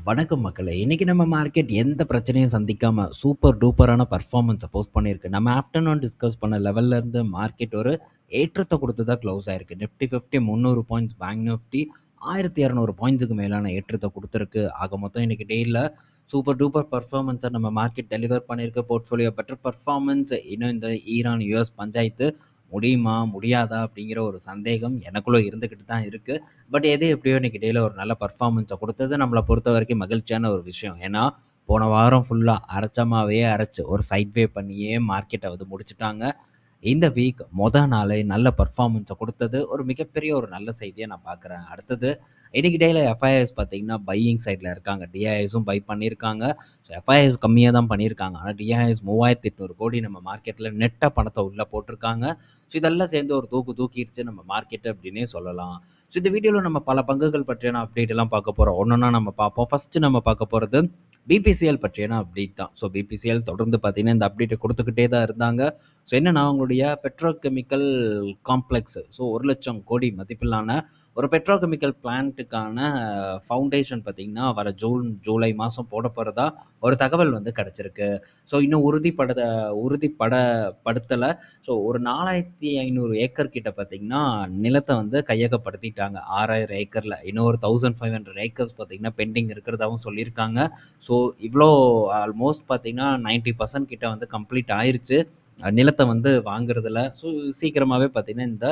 வணக்கம் மக்களே! இன்னைக்கு நம்ம மார்க்கெட் எந்த பிரச்சனையும் சந்திக்காம சூப்பர் டூப்பரான பெர்ஃபார்மன்ஸ போஸ்ட் பண்ணியிருக்கு. நம்ம ஆஃப்டர்நூன் டிஸ்கஸ் பண்ண லெவல்ல இருந்து மார்க்கெட் ஒரு ஏற்றத்த குடுத்து தான் க்ளோஸ் ஆயிருக்கு. நிஃப்டி 50 300 பாயிண்ட்ஸ், பேங்க் நிஃப்டி 1200 பாயிண்ட்ஸுக்கு மேலான ஏற்றத்த குடுத்துருக்கு. ஆக மொத்தம் இன்னைக்கு டேல சூப்பர் டூப்பர் பெர்ஃபார்மன்ஸ நம்ம மார்க்கெட் டெலிவர் பண்ணியிருக்கு. Portfolio better performance. இன்னும் இந்த ஈரான், யுஎஸ் பஞ்சாயத்து முடியுமா? முடியாதா? அப்படிங்கிற ஒரு சந்தேகம் எனக்குள்ள இருந்துகிட்டு தான் இருக்கு. பட் எது எப்படியோ இன்னைக்கு டேல ஒரு நல்ல பெர்ஃபார்மன்ஸை கொடுத்தது நம்மளை பொறுத்த வரைக்கும் மகிழ்ச்சியான ஒரு விஷயம். ஏன்னா போன வாரம் ஃபுல்லாக அரைச்சமாவே அரைச்சு ஒரு சைட்வே பண்ணியே மார்க்கெட்டை வந்து முடிச்சுட்டாங்க. இந்த வீக் நாளே நல்ல பெர்ஃபார்மன்ஸை கொடுத்தது ஒரு மிகப்பெரிய ஒரு நல்ல செய்தியை நான் பார்க்குறேன். அடுத்தது இன்னைக்கு டேல எஃப்ஐஎஸ் பார்த்தீங்கன்னா பையிங் சைடில் இருக்காங்க. டிஐஎஸும் பை பண்ணியிருக்காங்க. ஸோ எஃப்ஐஎஸ் கம்மியாக தான் பண்ணியிருக்காங்க. ஆனால் டிஐஎஸ் 3800 கோடி நம்ம மார்க்கெட்டில் நெட்டாக பணத்தை உள்ளே போட்டிருக்காங்க. ஸோ இதெல்லாம் சேர்ந்து ஒரு தூக்கிடுச்சு நம்ம மார்க்கெட்டு அப்படின்னே சொல்லலாம். ஸோ இந்த வீடியோவில் நம்ம பல பங்குகள் பற்றியான அப்டேட் எல்லாம் பார்க்க போகிறோம். ஒன்றொன்னா நம்ம பார்ப்போம். ஃபஸ்ட்டு நம்ம பார்க்க போகிறது பிபிசிஎல் பற்றியான அப்டேட் தான். ஸோ பிபிசிஎல் தொடர்ந்து பார்த்தீங்கன்னா இந்த அப்டேட்டை கொடுத்துக்கிட்டே தான் இருந்தாங்க. ஸோ என்னன்னா அவங்களுடைய பெட்ரோகெமிக்கல் காம்ப்ளெக்ஸ், ஸோ 1,00,000 கோடி மதிப்பிலான ஒரு பெட்ரோகெமிக்கல் பிளான்ட்டுக்கான ஃபவுண்டேஷன் பார்த்தீங்கன்னா வர ஜூலை மாதம் போட போகிறதா ஒரு தகவல் வந்து கிடச்சிருக்கு. ஸோ இன்னும் உறுதிப்படப்படுத்தலை. ஸோ ஒரு 4500 ஏக்கர் கிட்ட பார்த்தீங்கன்னா நிலத்தை வந்து கையகப்படுத்திட்டாங்க. 6000 ஏக்கரில் இன்னும் ஒரு 1500 ஏக்கர்ஸ் பார்த்தீங்கன்னா பெண்டிங் இருக்கிறதாவும் சொல்லியிருக்காங்க. ஸோ இவ்வளோ ஆல்மோஸ்ட் பார்த்தீங்கன்னா 90% கிட்ட வந்து கம்ப்ளீட் ஆயிருச்சு நிலத்தை வந்து வாங்குறதுல. ஸோ சீக்கிரமாகவே பார்த்தீங்கன்னா இந்த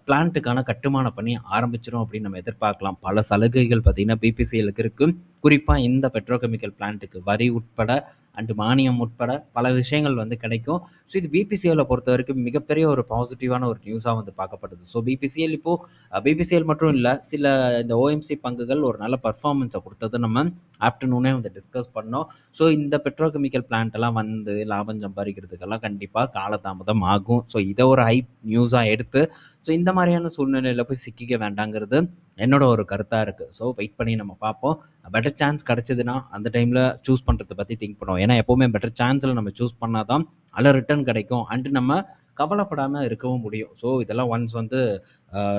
பிளான்ட்டுக்கான கட்டுமான பணி ஆரம்பிச்சிடும் அப்படின்னு நம்ம எதிர்பார்க்கலாம். பல சலுகைகள் பார்த்தீங்கன்னா பிபிசிஎலுக்கு இருக்குது. குறிப்பாக இந்த பெட்ரோகெமிக்கல் பிளான்ட்டுக்கு வரி உட்பட அண்டு மானியம் உட்பட பல விஷயங்கள் வந்து கிடைக்கும். ஸோ இது பிபிசிஎல்லை பொறுத்த வரைக்கும் மிகப்பெரிய ஒரு பாசிட்டிவான ஒரு நியூஸாக வந்து பார்க்கப்படுது. ஸோ பிபிசிஎல் இப்போது பிபிசிஎல் மட்டும் இல்லை, சில இந்த ஓஎம்சி பங்குகள் ஒரு நல்ல பர்ஃபார்மன்ஸை கொடுத்தது நம்ம ஆஃப்டர்நூனே வந்து டிஸ்கஸ் பண்ணோம். ஸோ இந்த பெட்ரோகெமிக்கல் பிளான்ட் எல்லாம் வந்து லாபம் சம்பாதிக்கிறதுக்கெல்லாம் கண்டிப்பாக காலதாமதம் ஆகும். ஸோ இதை ஒரு ஹைப் நியூஸாக எடுத்து ஸோ இந்த மாதிரியான சூழ்நிலையில் போய் சிக்கிக்க வேண்டாங்கிறது என்னோட ஒரு கருத்தாக இருக்குது. ஸோ வெயிட் பண்ணி நம்ம பார்ப்போம். பெட்டர் சான்ஸ் கிடச்சிதுன்னா அந்த டைமில் சூஸ் பண்ணுறதை பற்றி திங்க் பண்ணுவோம். ஏன்னா எப்போவுமே பெட்டர் சான்ஸில் நம்ம சூஸ் பண்ணால் தான் அதில் ரிட்டர்ன் கிடைக்கும். அண்டு நம்ம கவலைப்படாமல் இருக்கவும் முடியும். ஸோ இதெல்லாம் ஒன்ஸ் வந்து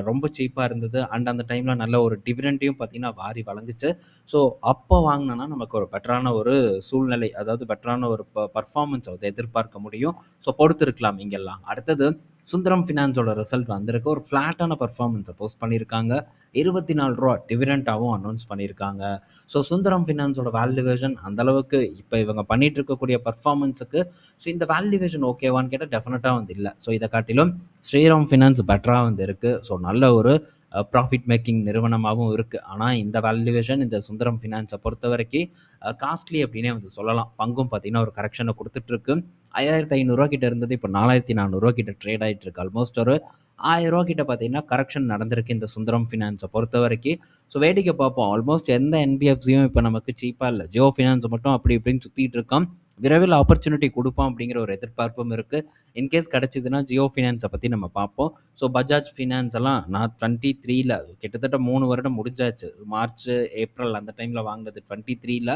ரொம்ப சீப்பாக இருந்தது. அண்ட் அந்த டைமில் நல்ல ஒரு டிவிடெண்ட்டையும் பார்த்தீங்கன்னா வாரி வழங்குச்சு. ஸோ அப்போ வாங்கினோன்னா நமக்கு ஒரு பெட்டரான ஒரு சூழ்நிலை, அதாவது பெட்டரான ஒரு பர்ஃபார்மன்ஸை வந்து எதிர்பார்க்க முடியும். ஸோ பொறுத்திருக்கலாம் இங்கெல்லாம். அடுத்தது சுந்தரம் ஃபினான்ஸோட ரிசல்ட் வந்திருக்கு. ஒரு ஃப்ளாட்டான பர்ஃபார்மன்ஸை போஸ்ட் பண்ணியிருக்காங்க. ரூ. 24 டிவிடெண்டாகவும் அனௌன்ஸ் பண்ணியிருக்காங்க. ஸோ சுந்தரம் ஃபினான்ஸோட வேல்யூவேஷன் அந்தளவுக்கு இப்போ இவங்க பண்ணிட்டு இருக்கக்கூடிய பர்ஃபார்மன்ஸுக்கு ஸோ இந்த வேல்யூவேஷன் ஓகேவான்னு கேட்டால் டெஃபினட்டாக வந்து இல்லை. ஸோ இதை காட்டிலும் ஸ்ரீராம் ஃபினான்ஸ் பெட்டராக வந்து இருக்குது. ஸோ நல்ல ஒரு ப்ராஃபிட் மேக்கிங் நிறுவனமாகவும் இருக்குது. ஆனால் இந்த வேல்யூவேஷன் இந்த சுந்தரம் ஃபினான்ஸை பொறுத்த வரைக்கும் காஸ்ட்லி அப்படின்னே வந்து சொல்லலாம். பங்கும் பார்த்திங்கன்னா ஒரு கரெக்ஷனை கொடுத்துட்ருக்கு. 5500 கிட்ட இருந்தது இப்போ 4400 கிட்ட ட்ரேட் ஆகிட்டு இருக்கு. ஆல்மோஸ்ட் ஒரு 1000 கிட்ட பார்த்தீங்கன்னா கரெக்ஷன் நடந்திருக்கு இந்த சுந்தரம் ஃபினான்ஸை பொறுத்த வரைக்கும். ஸோ வேடிக்கை பார்ப்போம். ஆல்மோஸ்ட் எந்த என்பிஎஃப்சியும் இப்போ நமக்கு சீப்பாக இல்லை. ஜியோ ஃபினான்ஸ் மட்டும் அப்படி இப்படின்னு சுற்றிட்டு இருக்கோம். விரைவில் ஆப்பர்ச்சுனிட்டி கொடுப்பான் அப்படிங்கிற ஒரு எதிர்பார்ப்பும் இருக்குது. இன்கேஸ் கிடச்சிதுன்னா ஜியோ ஃபினான்ஸை பற்றி நம்ம பார்ப்போம். ஸோ பஜாஜ் ஃபினான்ஸ் எல்லாம் நான் 23ல் கிட்டத்தட்ட 3 வருடம் முடிஞ்சாச்சு. மார்ச், ஏப்ரல் அந்த டைமில் வாங்கினது 23ல்.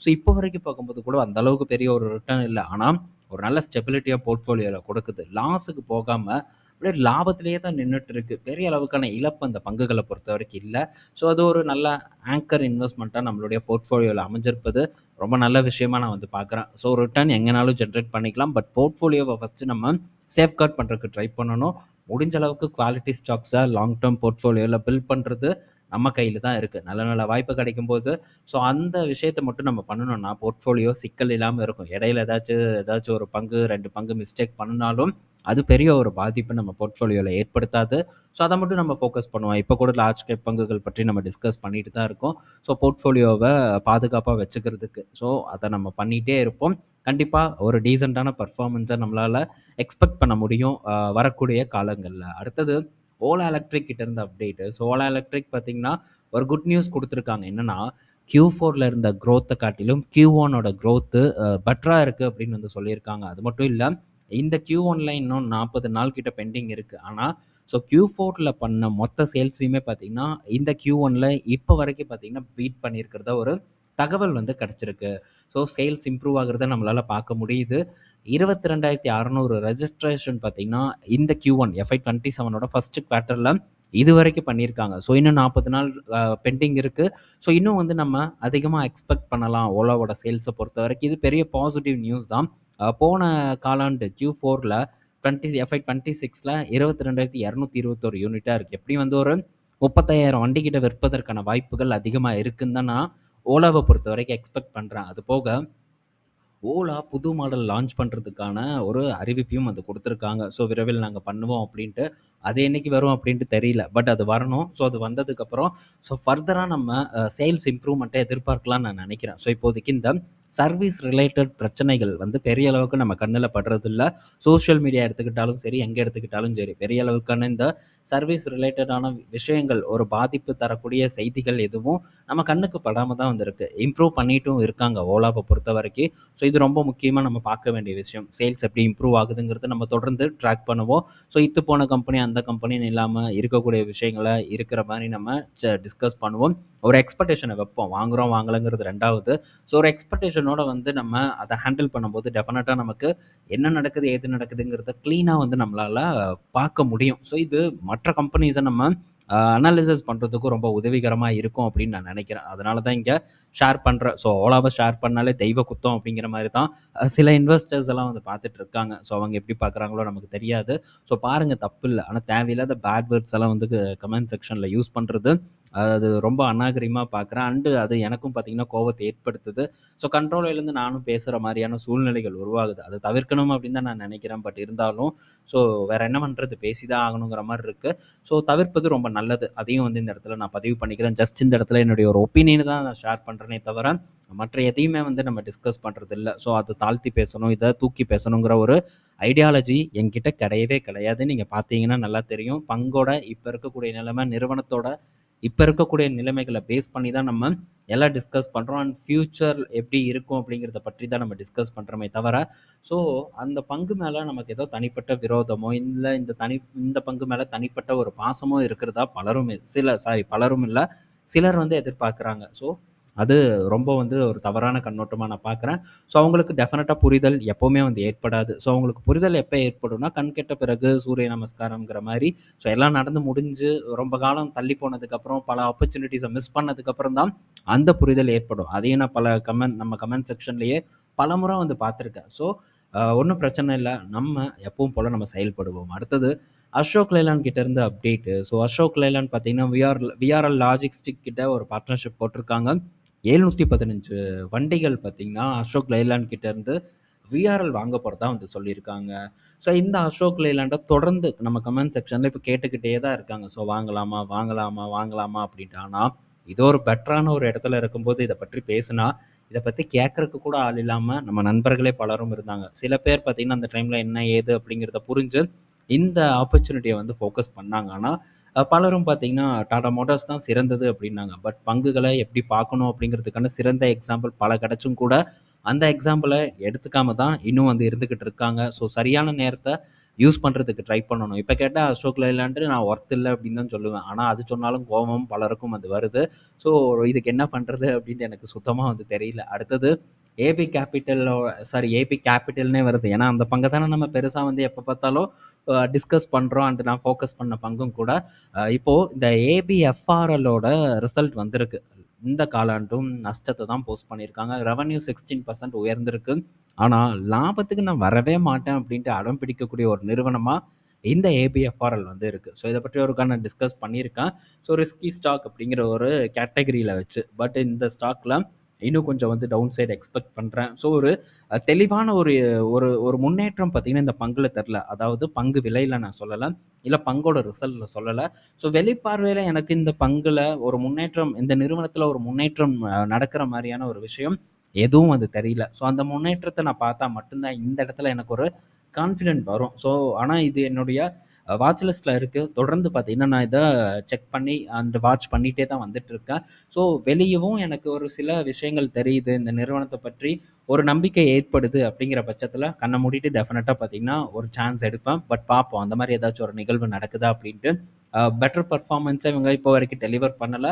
ஸோ இப்போ வரைக்கும் பார்க்கும்போது கூட அந்த அளவுக்கு பெரிய ஒரு ரிட்டர்ன் இல்லை. ஆனால் ஒரு நல்ல ஸ்டெபிலிட்டியாக போர்ட்ஃபோலியோவில் கொடுக்குது. லாஸுக்கு போகாமல் அப்படியே லாபத்திலேயே தான் நின்றுட்டு இருக்கு. பெரிய அளவுக்கான இழப்பு அந்த பங்குகளை பொறுத்த வரைக்கும் இல்லை. ஸோ அது ஒரு நல்ல ஆங்கர் இன்வெஸ்ட்மெண்ட்டாக நம்மளுடைய போர்ட்ஃபோலியோவில் அமைஞ்சிருப்பது ரொம்ப நல்ல விஷயமா நான் வந்து பார்க்குறேன். ஸோ ரிட்டர்ன் எங்கேனாலும் ஜென்ரேட் பண்ணிக்கலாம். பட் போர்ட்ஃபோலியோவை ஃபஸ்ட்டு நம்ம சேஃப்கார்ட் பண்ணுறதுக்கு ட்ரை பண்ணணும். முடிஞ்ச அளவுக்கு குவாலிட்டி ஸ்டாக்ஸை லாங் டேர்ம் போர்ட்ஃபோலியோவில் பில்ட் பண்ணுறது நம்ம கையில் தான் இருக்குது. நல்ல நல்ல வாய்ப்பு கிடைக்கும்போது ஸோ அந்த விஷயத்தை மட்டும் நம்ம பண்ணணும்னா போர்ட்ஃபோலியோ சிக்கல் இல்லாமல் இருக்கும். இடையில ஏதாச்சும் ஒரு பங்கு 2 பங்கு மிஸ்டேக் பண்ணினாலும் அது பெரிய ஒரு பாதிப்பை நம்ம போர்ட்ஃபோலியோவில் ஏற்படுத்தாது. ஸோ அதை மட்டும் நம்ம ஃபோக்கஸ் பண்ணுவோம். இப்போ கூட லார்ஜ் கேப் பங்குகள் பற்றி நம்ம டிஸ்கஸ் பண்ணிட்டு தான் இருக்கோம். ஸோ போர்ட்ஃபோலியோவை பாதுகாப்பாக வச்சுக்கிறதுக்கு ஸோ அதை நம்ம பண்ணிகிட்டே இருப்போம். கண்டிப்பாக ஒரு டீசெண்டான பர்ஃபார்மன்ஸை நம்மளால் எக்ஸ்பெக்ட் பண்ண முடியும் வரக்கூடிய காலங்களில். அடுத்தது ஓலா எலக்ட்ரிக் கிட்ட இருந்த அப்டேட்டு. ஸோ ஓலா எலக்ட்ரிக் பார்த்தீங்கன்னா ஒரு குட் நியூஸ் கொடுத்துருக்காங்க. என்னென்னா Q4ல் இருந்த க்ரோத்தை காட்டிலும் Q1ஓட க்ரோத்து பெட்டராக இருக்குது அப்படின்னு வந்து சொல்லியிருக்காங்க. அது மட்டும் இல்லை, இந்த Q1ல இன்னும் 40 நாள் கிட்ட பெண்டிங் இருக்குது. ஆனால் ஸோ Q4ல் பண்ண மொத்த சேல்ஸையுமே பார்த்தீங்கன்னா இந்த Q1ல் இப்போ வரைக்கும் பார்த்தீங்கன்னா பீட் பண்ணியிருக்கிறதா ஒரு தகவல் வந்து கிடச்சிருக்கு. ஸோ சேல்ஸ் இம்ப்ரூவ் ஆகிறத நம்மளால் பார்க்க முடியுது. 22,600 ரெஜிஸ்ட்ரேஷன் பார்த்தீங்கன்னா இந்த Q1 FY 2027 ஃபஸ்ட்டு குவார்ட்டரில் இதுவரைக்கும் பண்ணியிருக்காங்க. ஸோ இன்னும் 40 நாள் பெண்டிங் இருக்கு. ஸோ இன்னும் வந்து நம்ம அதிகமா எக்ஸ்பெக்ட் பண்ணலாம் ஓலாவோட சேல்ஸ பொறுத்தவரைக்கும். இது பெரிய பாசிட்டிவ் நியூஸ் தான். போன காலாண்டு Q4ல 20 FY 26ல 22,221 யூனிட்டா இருக்கு. எப்படியும் வந்து ஒரு 35,000 வண்டி கிட்ட விற்பதற்கான வாய்ப்புகள் அதிகமா இருக்குன்னு தான் நான் ஓலாவ பொறுத்தவரைக்கும் எக்ஸ்பெக்ட் பண்றேன். அது போக ஓலா புது மாடல் லான்ச் பண்ணுறதுக்கான ஒரு அறிவிப்பையும் வந்து கொடுத்துருக்காங்க. ஸோ விரைவில் நாங்கள் பண்ணுவோம் அப்படின்ட்டு. அது என்னைக்கு வரும் அப்படின்ட்டு தெரியல. பட் அது வரணும். ஸோ அது வந்ததுக்கப்புறம் ஸோ ஃபர்தராக நம்ம சேல்ஸ் இம்ப்ரூவ்மெண்ட்டை எதிர்பார்க்கலாம்னு நான் நினைக்கிறேன். ஸோ இப்போதைக்கு இந்த சர்வீஸ் ரிலேட்டட் பிரச்சனைகள் வந்து பெரிய அளவுக்கு நம்ம கண்ணில் படுறதில்ல. சோஷியல் மீடியா எடுத்துக்கிட்டாலும் சரி, எங்கே எடுத்துக்கிட்டாலும் சரி, பெரிய அளவுக்கான இந்த சர்வீஸ் ரிலேட்டடான விஷயங்கள், ஒரு பாதிப்பு தரக்கூடிய செய்திகள் எதுவும் நம்ம கண்ணுக்கு படாம தான் வந்திருக்கு. இம்ப்ரூவ் பண்ணிட்டும் இருக்காங்க ஓலாவை பொறுத்தவரைக்கும். ஸோ இது ரொம்ப முக்கியமாக நம்ம பார்க்க வேண்டிய விஷயம். சேல்ஸ் எப்படி இம்ப்ரூவ் ஆகுதுங்கிறத நம்ம தொடர்ந்து ட்ராக் பண்ணுவோம். ஸோ இத்து போன கம்பெனி அந்த கம்பெனின்னு இல்லாமல் இருக்கக்கூடிய விஷயங்களை இருக்கிற மாதிரி நம்ம டிஸ்கஸ் பண்ணுவோம். ஒரு எக்ஸ்பெக்டேஷனை வைப்போம். வாங்குகிறோம் வாங்கலைங்கிறது ரெண்டாவது. ஸோ ஒரு எக்ஸ்பெக்டேஷனோட வந்து நம்ம அதை ஹேண்டில் பண்ணும்போது டெஃபினட்டாக நமக்கு என்ன நடக்குது ஏது நடக்குதுங்கிறத க்ளீனாக வந்து நம்மளால் பார்க்க முடியும். ஸோ இது மற்ற கம்பெனிஸை நம்ம அனாலிசிஸ் பண்ணுறதுக்கும் ரொம்ப உதவிகரமாக இருக்கும் அப்படின்னு நான் நினைக்கிறேன். அதனால தான் இங்கே ஷேர் பண்ணுறேன். ஸோ ஓலாவை ஷேர் பண்ணாலே தெய்வ குத்தம் அப்படிங்கிற மாதிரி தான் சில இன்வெஸ்டர்ஸ் எல்லாம் வந்து பார்த்துட்டு இருக்காங்க. ஸோ அவங்க எப்படி பார்க்குறாங்களோ நமக்கு தெரியாது. ஸோ பாருங்கள், தப்பு இல்லை. ஆனால் தேவையில்லாத பேட் வேர்ட்ஸ் எல்லாம் வந்து கமெண்ட் செக்ஷனில் யூஸ் பண்ணுறது அது ரொம்ப அநாகரிகமாக பார்க்குறேன். அண்டு அது எனக்கும் பார்த்திங்கன்னா கோவத்தை ஏற்படுத்துது. ஸோ கண்ட்ரோலிலேருந்து நானும் பேசுகிற மாதிரியான சூழ்நிலைகள் உருவாகுது. அதை தவிர்க்கணும் அப்படின்னு தான் நான் நினைக்கிறேன். பட் இருந்தாலும் ஸோ வேறு என்ன பண்ணுறது, பேசி தான் ஆகணுங்கிற மாதிரி இருக்குது. ஸோ தவிர்ப்பது ரொம்ப நல்லது. அதையும் வந்து இந்த இடத்துல நான் பதிவு பண்ணிக்கிறேன். ஜஸ்ட் இந்த இடத்துல என்னுடைய ஒரு ஒப்பீனியன் தான் நான் ஷேர் பண்ணுறேனே தவிர மற்ற எதையுமே வந்து நம்ம டிஸ்கஸ் பண்ணுறது இல்லை. ஸோ அதை தாழ்த்தி பேசணும், இதை தூக்கி பேசணுங்கிற ஒரு ஐடியாலஜி என்கிட்ட கிடையவே கிடையாது. நீங்கள் பார்த்தீங்கன்னா நல்லா தெரியும். பங்கோட இப்போ இருக்கக்கூடிய நிலைமை, நிறுவனத்தோட இப்போ இருக்கக்கூடிய நிலைமைகளை பேஸ் பண்ணி தான் நம்ம எல்லாம் டிஸ்கஸ் பண்ணுறோம். அண்ட் ஃப்யூச்சர் எப்படி இருக்கும் அப்படிங்கிறத பற்றி தான் நம்ம டிஸ்கஸ் பண்ணுறோமே தவிர ஸோ அந்த பங்கு மேலே நமக்கு ஏதோ தனிப்பட்ட விரோதமோ இல்லை இந்த பங்கு மேலே தனிப்பட்ட ஒரு பாசமோ இருக்கிறதா பலரும் இல்லை, சிலர் வந்து எதிர்பார்க்குறாங்க. ஸோ அது ரொம்ப வந்து ஒரு தவறான கண்ணோட்டமாக நான் பார்க்குறேன். ஸோ அவங்களுக்கு டெஃபினட்டாக புரிதல் எப்போவுமே வந்து ஏற்படாது. ஸோ அவங்களுக்கு புரிதல் எப்போ ஏற்படும்னா, கண் கெட்ட பிறகு சூரிய நமஸ்காரம்ங்கிற மாதிரி. ஸோ எல்லாம் நடந்து முடிஞ்சு ரொம்ப காலம் தள்ளி போனதுக்கப்புறம், பல ஆப்பர்ச்சுனிட்டிஸை மிஸ் பண்ணதுக்கப்புறம் தான் அந்த புரிதல் ஏற்படும். அதையும் நான் நம்ம கமெண்ட் செக்ஷன்லேயே பலமுறை வந்து பார்த்துருக்கேன். ஸோ ஒன்றும் பிரச்சனை இல்லை. நம்ம எப்பவும் போல் நம்ம செயல்படுவோம். அடுத்தது அசோக் லைலாண்ட் கிட்டேருந்து அப்டேட்டு. ஸோ அசோக் லைலாண்ட் பார்த்தீங்கன்னா விஆர்எல் லாஜிஸ்டிக் கிட்ட ஒரு பார்ட்னர்ஷிப் போட்டிருக்காங்க. 715 வண்டிகள் பார்த்தீங்கன்னா அசோக் லைலாண்ட் கிட்டேருந்து விஆர்எல் வாங்க போகிறதா வந்து சொல்லியிருக்காங்க. ஸோ இந்த அசோக் லேலாண்டை தொடர்ந்து நம்ம கமெண்ட் செக்ஷனில் இப்போ கேட்டுக்கிட்டே தான் இருக்காங்க. ஸோ வாங்கலாமா வாங்கலாமா வாங்கலாமா அப்படின்ட்டு. ஆனால் இதோ ஒரு பெட்டரான ஒரு இடத்துல இருக்கும்போது இதை பற்றி பேசுனா, இதை பற்றி கேட்குறக்கு கூட ஆள் இல்லாமல் நம்ம நண்பர்களே பலரும் இருந்தாங்க. சில பேர் பார்த்திங்கன்னா அந்த டைமில் என்ன ஏது அப்படிங்கிறத புரிஞ்சு இந்த ஆப்பர்ச்சுனிட்டியை வந்து ஃபோக்கஸ் பண்ணாங்க. ஆனால் பலரும் பார்த்திங்கன்னா டாடா மோட்டார்ஸ் தான் சிறந்தது அப்படின்னாங்க. பட் பங்குகளை எப்படி பார்க்கணும் அப்படிங்கிறதுக்கான சிறந்த எக்ஸாம்பிள் பல கிடச்சும் கூட அந்த எக்ஸாம்பிளை எடுத்துக்காம தான் இன்னும் வந்து இருந்துக்கிட்டு இருக்காங்க. ஸோ சரியான நேரத்தை யூஸ் பண்ணுறதுக்கு ட்ரை பண்ணணும். இப்போ கேட்டால் அசோக் லைலாண்டு நான் ஒர்த் இல்லை அப்படின்னு தான் சொல்லுவேன். ஆனால் அது சொன்னாலும் கோபம் பலருக்கும் அது வருது. ஸோ இதுக்கு என்ன பண்ணுறது அப்படின்ட்டு எனக்கு சுத்தமாக வந்து தெரியல. அடுத்தது ஏபி கேபிட்டல்னே வருது. ஏன்னா அந்த பங்கை தானே நம்ம பெருசாக வந்து எப்போ பார்த்தாலும் டிஸ்கஸ் பண்ணுறோம். அண்ட் நான் ஃபோக்கஸ் பண்ண பங்கும் கூட இப்போது இந்த ஏபிஎஃப்ஆர்எல்லோட ரிசல்ட் வந்திருக்கு. இந்த காலாண்டும் நஷ்டத்தை தான் போஸ்ட் பண்ணியிருக்காங்க. ரெவன்யூ 16% உயர்ந்திருக்கு. ஆனால் லாபத்துக்கு நான் வரவே மாட்டேன் அப்படின்ட்டு அடம் பிடிக்கக்கூடிய ஒரு நிறுவனமாக இந்த ஏபிஎஃப்ஆர்எல் வந்து இருக்குது. ஸோ இதை பற்றி ஒருக்கான டிஸ்கஸ் பண்ணியிருக்கேன். ஸோ ரிஸ்கி ஸ்டாக் அப்படிங்கிற ஒரு கேட்டகரியில் வச்சு. பட் இந்த ஸ்டாக்கில் இன்னும் கொஞ்சம் வந்து டவுன் சைடு எக்ஸ்பெக்ட் பண்ணுறேன். ஸோ ஒரு தெளிவான ஒரு ஒரு ஒரு முன்னேற்றம் பார்த்திங்கன்னா இந்த பங்கில் தெரில. அதாவது பங்கு விலையில் நான் சொல்லலை, இல்லை பங்கோட ரிசல்ட்டில் சொல்லலை. ஸோ வெளிப்பார்வையில் எனக்கு இந்த பங்கில் ஒரு முன்னேற்றம், இந்த நிறுவனத்தில் ஒரு முன்னேற்றம் நடக்கிற மாதிரியான ஒரு விஷயம் எதுவும் அது தெரியல. ஸோ அந்த முன்னேற்றத்தை நான் பார்த்தா மட்டும்தான் இந்த இடத்துல எனக்கு ஒரு கான்ஃபிடென்ட் வரும். ஸோ ஆனால் இது என்னுடைய வாட்ச் லிஸ்ட்டில் இருக்குது. தொடர்ந்து பார்த்தீங்கன்னா நான் இதை செக் பண்ணி அந்த வாட்ச் பண்ணிகிட்டே தான் வந்துட்டுருக்கேன். ஸோ வெளியவும் எனக்கு ஒரு சில விஷயங்கள் தெரியுது, இந்த நிறுவனத்தை பற்றி ஒரு நம்பிக்கை ஏற்படுது. அப்படிங்கிற பட்சத்தில் கண்ணை மூடிட்டு டெஃபினட்டாக பார்த்தீங்கன்னா ஒரு சான்ஸ் எடுப்பேன். பட் பார்ப்போம் அந்த மாதிரி ஏதாச்சும் ஒரு நிகழ்வு நடக்குதா அப்படின்ட்டு. பெட்டர் பர்ஃபார்மன்ஸை இவங்க இப்போ வரைக்கும் டெலிவர் பண்ணலை.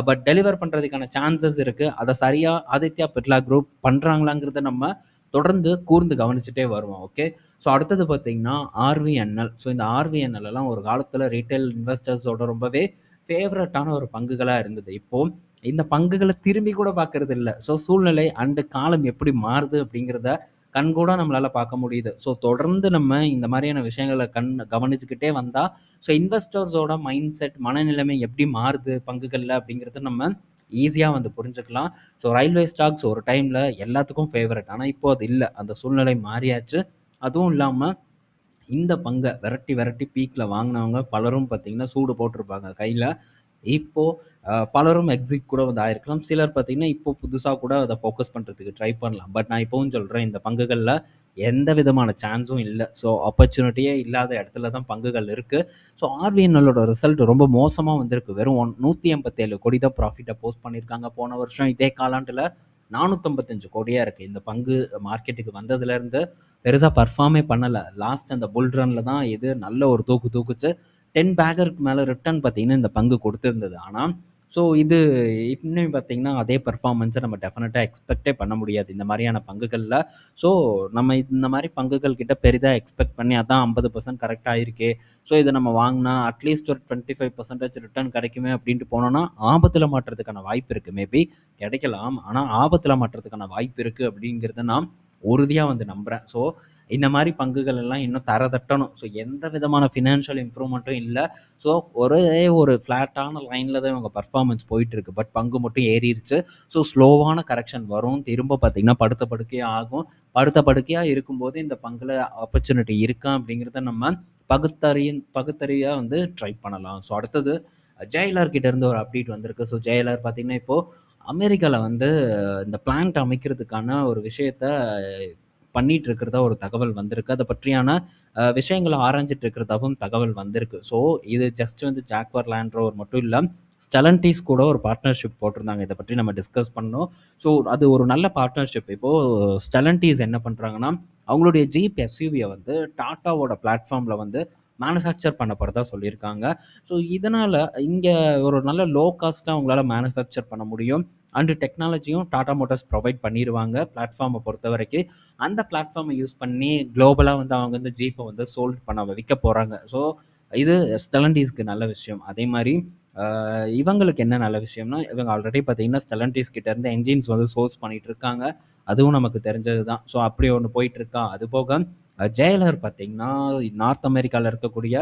பட் டெலிவர் பண்ணுறதுக்கான சான்சஸ் இருக்குது. அதை சரியாக ஆதித்யா பிர்லா குரூப் பண்ணுறாங்களாங்கிறத நம்ம தொடர்ந்து கூர்ந்து கவனிச்சுட்டே வருவோம். ஓகே. ஸோ அடுத்தது பார்த்தீங்கன்னா, ஆர்விஎன்எல். ஸோ இந்த ஆர்விஎன்எல் எல்லாம் ஒரு காலத்தில ரீட்டெயில் இன்வெஸ்டர்ஸோட ரொம்பவே ஃபேவரட்டான ஒரு பங்குகளா இருந்தது. இப்போ இந்த பங்குகள திரும்பி கூட பார்க்கறது இல்ல. ஸோ சூழ்நிலை அண்ட் காலம் எப்படி மாறுது அப்படிங்கிறத கண்கூடா நம்மளால பார்க்க முடியுது. ஸோ தொடர்ந்து நம்ம இந்த மாரியான விஷயங்கள கவனிச்சுக்கிட்டே வந்தா, ஸோ இன்வெஸ்டர்ஸோட மைண்ட் செட், மனநிலைமை எப்படி மாறுது பங்குகள்ல அப்படிங்கிறத நம்ம ஈஸியா வந்து புரிஞ்சுக்கலாம். ஸோ ரயில்வே ஸ்டாக்ஸ் ஒரு டைம்ல எல்லாத்துக்கும் ஃபேவரைட். ஆனா இப்போ அது இல்ல. அந்த சூழ்நிலை மாறியாச்சு. அதுவும் இல்லாம இந்த பங்க விரட்டி விரட்டி பீக்ல வாங்குனவங்க பலரும் பார்த்தீங்கன்னா, சூடு போட்டிருப்பாங்க கையில. இப்போ பலரும் எக்ஸிட் கூட வந்து ஆயிருக்கலாம். சிலர் பார்த்தீங்கன்னா, இப்போ புதுசா கூட அத ஃபோக்கஸ் பண்றதுக்கு ட்ரை பண்ணலாம். பட் நான் இப்பவும் சொல்றேன், இந்த பங்குகள்ல எந்த விதமான சான்ஸும் இல்ல. ஸோ ஆப்பர்ச்சுனிட்டியே இல்லாத இடத்துல தான் பங்குகள் இருக்கு. ஸோ ஆர்விஎன்எல்லோட ரிசல்ட் ரொம்ப மோசமா வந்திருக்கு. வெறும் 187 கோடி தான் ப்ராஃபிட்ட போஸ்ட் பண்ணியிருக்காங்க. போன வருஷம் இதே காலாண்டுல 455 கோடியா இருக்கு. இந்த பங்கு மார்க்கெட்டுக்கு வந்ததுலேருந்து பெருசா பெர்ஃபார்மே பண்ணல. லாஸ்ட் அந்த புல் ரன்ல தான் இது நல்ல ஒரு தூக்கு தூக்குச்சு. 10 பேக்கருக்கு மேல ரிட்டர்ன் பார்த்தீங்கன்னா, இந்த பங்கு கொடுத்திருந்தது. ஆனா, ஸோ இது இன்னும் பார்த்தீங்கன்னா, அதே பெர்ஃபார்மன்ஸ நம்ம டெஃபினட்டா எக்ஸ்பெக்ட்டே பண்ண முடியாது. இந்த மாரியான பங்குகள்ல. ஸோ நம்ம இந்த மாரி பங்குகள் கிட்ட பெரிதா எக்ஸ்பெக்ட் பண்ணி அதான் 50% கரெக்ட்டா ஆயிருக்கே. ஸோ இத நம்ம வாங்குனா அட்லீஸ்ட் ஒரு 25% ரிட்டர்ன் கிடைக்குமே அப்டின்ட்டு போனோம்னா, ஆபத்துல மாட்றதுக்கான வாய்ப்பு இருக்கு. மேபி கிடைக்கலாம். ஆனா ஆபத்துல மாட்றதுக்கான வாய்ப்பு இருக்கு அப்டிங்கிறத நான் உறுதியா வந்து நம்புறேன். ஸோ இந்த மாரி பங்குகள் எல்லாம் இன்னும் தர தட்டணும். ஸோ எந்த விதமான ஃபினான்ஷியல் இம்ப்ரூவ்மெண்ட்டும் இல்ல. ஸோ ஒரே ஒரு ஃப்ளாட்டான லைன்ல தான் இவங்க பெர்ஃபார்மன்ஸ் போயிட்டுருக்கு. பட் பங்கு மட்டும் ஏறிருச்சு. ஸோ ஸ்லோவான கரெக்ஷன் வரும். திரும்ப பார்த்தீங்கன்னா, படுத்த படுக்கையா ஆகும். படுத்த படுக்கையா இருக்கும்போது இந்த பங்குல ஆப்பர்ச்சுனிட்டி இருக்கா அப்படிங்கிறத நம்ம பகுத்தறியா வந்து ட்ரை பண்ணலாம். ஸோ அடுத்தது ஜெயலர் கிட்ட இருந்து ஒரு அப்டேட் வந்திருக்கு. ஸோ ஜெயலர் பார்த்தீங்கன்னா, இப்போ அமெரிக்கால வந்து இந்த பிளான்ட் அமைக்கிறதுக்கான ஒரு விஷயத்த பண்ணிட்டு இருக்கிறதா ஒரு தகவல் வந்திருக்கு. அத பற்றியான விஷயங்கள ஆராய்ஞ்சிட்டு இருக்கிறதாவும் தகவல் வந்திருக்கு. ஸோ இது ஜஸ்ட் வந்து ஜாக்வார் லேண்ட் ரோவர் மட்டும் இல்ல. ஸ்டெலன்டிஸ் கூட ஒரு பார்ட்னர்ஷிப் போட்டிருந்தாங்க. இத பற்றி நம்ம டிஸ்கஸ் பண்ணோம். ஸோ அது ஒரு நல்ல பார்ட்னர்ஷிப். இப்போ ஸ்டெலன்டிஸ் என்ன பண்றாங்கன்னா, அவங்களுடைய ஜீப் எஸ்யூவிய வந்து டாட்டாவோட பிளாட்ஃபார்ம்ல வந்து மேனுஃபேக்சர் பண்ண போறதா சொல்லியிருக்காங்க. ஸோ இதனால இங்க ஒரு நல்ல லோ காஸ்ட்ல அவங்களால மேனுஃபேக்சர் பண்ண முடியும். அண்ட் டெக்னாலஜியும் டாடா மோட்டார்ஸ் ப்ரொவைட் பண்ணிருவாங்க பிளாட்ஃபார்ம பொறுத்தவரைக்கும். அந்த பிளாட்ஃபார்மை யூஸ் பண்ணி குளோபலா வந்து அவங்க வந்து ஜீப்பை வந்து சோல்ட் பண்ண விற்க போறாங்க. ஸோ இது ஸ்டெலன்டிஸ்க்கு நல்ல விஷயம். அதே மாதிரி இவங்களுக்கு என்ன நல்ல விஷயம்னா, இவங்க ஆல்ரெடி பார்த்தீங்கன்னா ஸ்டெலன்டிஸ் கிட்ட இருந்து என்ஜின்ஸ் வந்து சோர்ஸ் பண்ணிட்டு இருக்காங்க. அதுவும் நமக்கு தெரிஞ்சது தான். ஸோ அப்படி ஒன்று போயிட்டு இருக்கா. அது போக ஜெயலர் பார்த்தீங்கன்னா, நார்த் அமெரிக்காவில் இருக்கக்கூடிய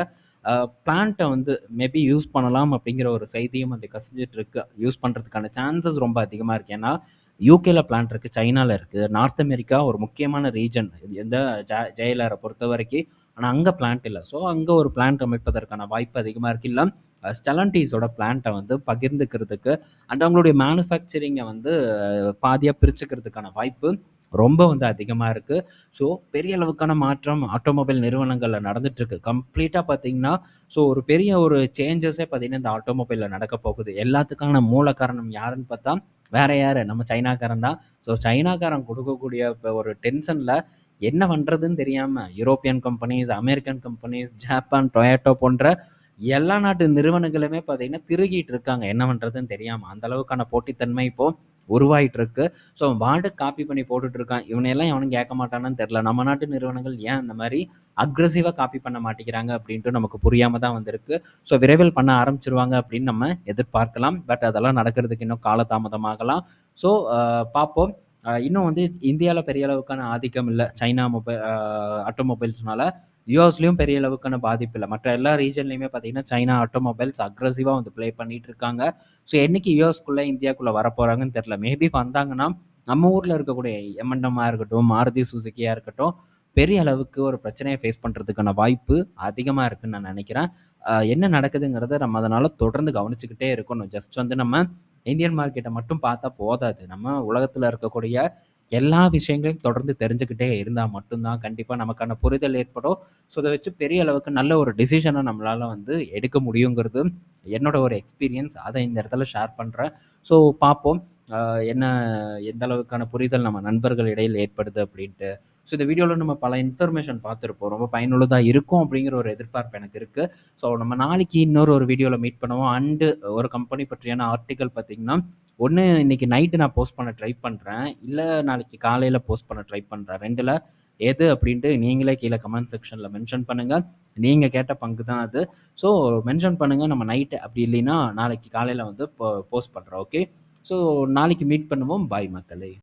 பிளான்ட்டை வந்து மேபி யூஸ் பண்ணலாம் அப்படிங்கிற ஒரு செய்தியும் வந்து கசிஞ்சிட்டு இருக்கு. யூஸ் பண்ணுறதுக்கான சான்சஸ் ரொம்ப அதிகமாக இருக்குது. ஏன்னா யூகேல பிளான்ட் இருக்குது, சைனாவில் இருக்குது, நார்த் அமெரிக்கா ஒரு முக்கியமான ரீஜன் இந்த ஜெயலரை பொறுத்த வரைக்கும். ஆனால் அங்கே பிளான்ட் இல்லை. ஸோ அங்கே ஒரு பிளான்ட் அமைப்பதற்கான வாய்ப்பு அதிகமாக இருக்குது. இல்லை ஸ்டெலன்டீஸோட பிளான்ட்டை வந்து பகிர்ந்துக்கிறதுக்கு அண்ட் அவங்களுடைய மேனுஃபேக்சரிங்கை வந்து பாதியாக பிரிச்சுக்கிறதுக்கான வாய்ப்பு ரொம்ப வந்து அதிகமாக இருக்குது. ஸோ பெரிய அளவுக்கான மாற்றம் ஆட்டோமொபைல் நிறுவனங்களில் நடந்துட்டுருக்கு. கம்ப்ளீட்டாக பார்த்தீங்கன்னா, ஸோ ஒரு பெரிய ஒரு சேஞ்சஸே பார்த்தீங்கன்னா இந்த ஆட்டோமொபைலில் நடக்க போகுது. எல்லாத்துக்கான மூல காரணம் யாருன்னு பார்த்தா வேற யாரு? நம்ம சைனாக்காரன் தான். ஸோ சைனாக்காரன் கொடுக்கக்கூடிய இப்போ ஒரு டென்ஷன்ல என்ன பண்ணுறதுன்னு தெரியாமல் European companies, American companies, Japan, Toyota போன்ற எல்லா நாட்டு நிறுவனங்களுமே பார்த்தீங்கன்னா திருகிட்டு இருக்காங்க. என்ன பண்ணுறதுன்னு தெரியாமல். அந்த அளவுக்கான போட்டித்தன்மை இப்போ உருவாயிட்டு இருக்கு. ஸோ அவன் பாட்டுக்கு காப்பி பண்ணி போட்டுட்டு இருக்கான். இவனையெல்லாம் எவனும் கேட்க மாட்டானான்னு தெரியல. நம்ம நாட்டு நிறுவனங்கள் ஏன் அந்த மாதிரி அக்ரெசிவாக காப்பி பண்ண மாட்டேங்கிறாங்க அப்படின்ட்டு நமக்கு புரியாம தான் வந்திருக்கு. ஸோ விரைவில் பண்ண ஆரம்பிச்சிருவாங்க அப்படின்னு நம்ம எதிர்பார்க்கலாம். பட் அதெல்லாம் நடக்கிறதுக்கு இன்னும் காலதாமதமாகலாம். ஸோ பார்ப்போம். இன்னும் வந்து இந்தியாவில பெரிய அளவுக்கான ஆதிக்கம் இல்லை. சைனா ஆட்டோமொபைல்ஸ்னால. யுஎஸ்லயும் பெரிய அளவுக்கான பாதிப்பு இல்லை. மற்ற எல்லா ரீஜன்லையுமே பார்த்தீங்கன்னா சைனா ஆட்டோமொபைல்ஸ் அக்ரெசிவாக வந்து ப்ளே பண்ணிட்டு இருக்காங்க. ஸோ என்னைக்கு யுஎஸ்குள்ளே இந்தியாக்குள்ளே வரப்போகிறாங்கன்னு தெரில. மேபி வந்தாங்கன்னா நம்ம ஊரில் இருக்கக்கூடிய எம்என்எம்மாக இருக்கட்டும், மாருதி சுசுக்கியாக இருக்கட்டும், பெரிய அளவுக்கு ஒரு பிரச்சனையை ஃபேஸ் பண்ணுறதுக்கான வாய்ப்பு அதிகமாக இருக்குன்னு நான் நினைக்கிறேன். என்ன நடக்குதுங்கிறத நம்ம அதனால் தொடர்ந்து கவனிச்சுக்கிட்டே இருக்கணும். ஜஸ்ட் வந்து நம்ம இந்தியன் மார்க்கெட்டை மட்டும் பார்த்தா போதாது. நம்ம உலகத்தில் இருக்கக்கூடிய எல்லா விஷயங்களையும் தொடர்ந்து தெரிஞ்சுக்கிட்டே இருந்தால் மட்டும்தான் கண்டிப்பாக நமக்கான புரிதல் ஏற்படும். ஸோ அதை வச்சு பெரிய அளவுக்கு நல்ல ஒரு டிசிஷனை நம்மளால் வந்து எடுக்க முடியுங்கிறது என்னோட ஒரு எக்ஸ்பீரியன்ஸ். அதை இந்த இடத்துல ஷேர் பண்ணுறேன். ஸோ பார்ப்போம். அ என்ன எந்த அளவுக்கான புரிதல் நம்ம நண்பர்கள் இடையில் ஏற்படுது அப்படின்ட்டு. ஸோ இந்த வீடியோல நம்ம பல இன்ஃபர்மேஷன் பார்த்துருப்போம். ரொம்ப பயனுள்ளதா இருக்கும் அப்படிங்கிற ஒரு எதிர்பார்ப்பு எனக்கு இருக்கு. ஸோ நம்ம நாளைக்கு இன்னொரு ஒரு வீடியோல மீட் பண்ணுவோம். ஒரு கம்பெனி பற்றியான ஆர்டிக்கிள் பார்த்தீங்கன்னா, ஒண்ணு இன்னைக்கு நைட்டு நான் போஸ்ட் பண்ண ட்ரை பண்றேன். இல்ல நாளைக்கு காலையில போஸ்ட் பண்ண ட்ரை பண்றேன். 2ல எது அப்படின்ட்டு நீங்களே கீழ கமெண்ட் செக்ஷன்ல மென்ஷன் பண்ணுங்க. நீங்க கேட்ட பங்கு தான் அது. ஸோ மென்ஷன் பண்ணுங்க. நம்ம நைட் அப்படி இல்லைன்னா நாளைக்கு காலையில வந்து போஸ்ட் பண்றோம். ஓகே. ஸோ நாளைக்கு மீட் பண்ணுவோம். பாய் மக்களே!